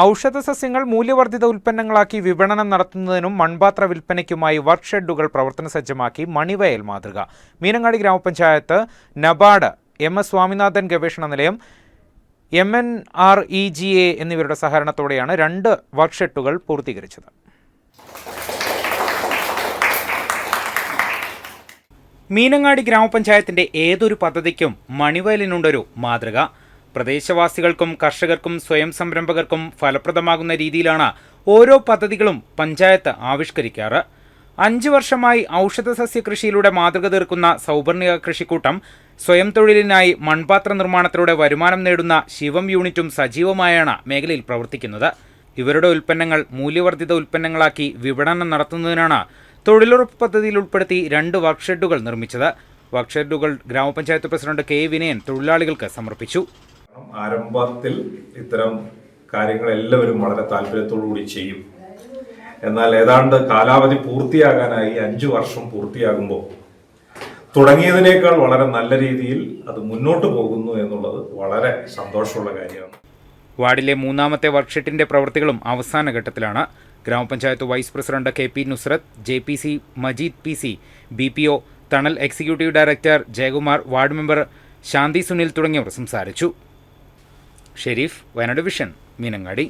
ഔഷധസസ്യങ്ങൾ മൂല്യവർദ്ധിത ഉൽപ്പന്നങ്ങളാക്കി വിപണനം നടത്തുന്നതിനും മൺപാത്ര വിൽപ്പനയ്ക്കുമായി വർക്ക് ഷെഡുകൾ പ്രവർത്തന സജ്ജമാക്കി മണിവയൽ മാതൃക. മീനങ്ങാടി ഗ്രാമപഞ്ചായത്ത്, നബാർഡ്, MS സ്വാമിനാഥൻ ഗവേഷണ നിലയം, MNREGA എന്നിവരുടെ സഹകരണത്തോടെയാണ് 2 വർക്ക് ഷെഡുകൾ പൂർത്തീകരിച്ചത്. മീനങ്ങാടി ഗ്രാമപഞ്ചായത്തിന്റെ ഏതൊരു പദ്ധതിക്കും മണിവയലിനുണ്ടൊരു മാതൃക. പ്രദേശവാസികൾക്കും കർഷകർക്കും സ്വയം സംരംഭകർക്കും ഫലപ്രദമാകുന്ന രീതിയിലാണ് ഓരോ പദ്ധതികളും പഞ്ചായത്ത് ആവിഷ്കരിക്കാറ്. 5 വർഷമായി ഔഷധസസ്യ കൃഷിയിലൂടെ മാതൃക തീർക്കുന്ന സൗപർണിക കൃഷിക്കൂട്ടം സ്വയം തൊഴിലിനായി മൺപാത്ര നിർമ്മാണത്തിലൂടെ വരുമാനം നേടുന്ന ശിവം യൂണിറ്റും സജീവമായാണ് മേഖലയിൽ പ്രവർത്തിക്കുന്നത്. ഇവരുടെ ഉൽപ്പന്നങ്ങൾ മൂല്യവർദ്ധിത ഉൽപ്പന്നങ്ങളാക്കി വിപണനം നടത്തുന്നതിനാണ് തൊഴിലുറപ്പ് പദ്ധതിയിൽ ഉൾപ്പെടുത്തി 2 വർക്ക് ഷെഡുകൾ നിർമ്മിച്ചത്. വർക്ക് ഷെഡുകൾ ഗ്രാമപഞ്ചായത്ത് പ്രസിഡന്റ് K. വിനയൻ തൊഴിലാളികൾക്ക് സമർപ്പിച്ചു. ആരംഭത്തിൽ ഇത്തരം കാര്യങ്ങൾ എല്ലാവരും വളരെ താല്പര്യത്തോടുകൂടി ചെയ്യും. എന്നാൽ ഏതാണ്ട് കാലാവധി പൂർത്തിയാകാനായി 5 വർഷം പൂർത്തിയാകുമ്പോൾ തുടങ്ങിയതിനേക്കാൾ വളരെ നല്ല രീതിയിൽ അത് മുന്നോട്ട് പോകുന്നു എന്നുള്ളത് വളരെ സന്തോഷമുള്ള കാര്യമാണ്. വാർഡിലെ 3ാമത്തെ വർക്ക്ഷെഡിന്റെ പ്രവൃത്തികളും അവസാന ഘട്ടത്തിലാണ്. ഗ്രാമപഞ്ചായത്ത് vice president KP Nusrath, JPC Majeed PC, BPO Thanal executive director Jayakumar, ward member Shanthi Sunil തുടങ്ങിയവർ സംസാരിച്ചു. ഷെരീഫ്, വയനാട് വിഷൻ, മീനങ്ങാടി.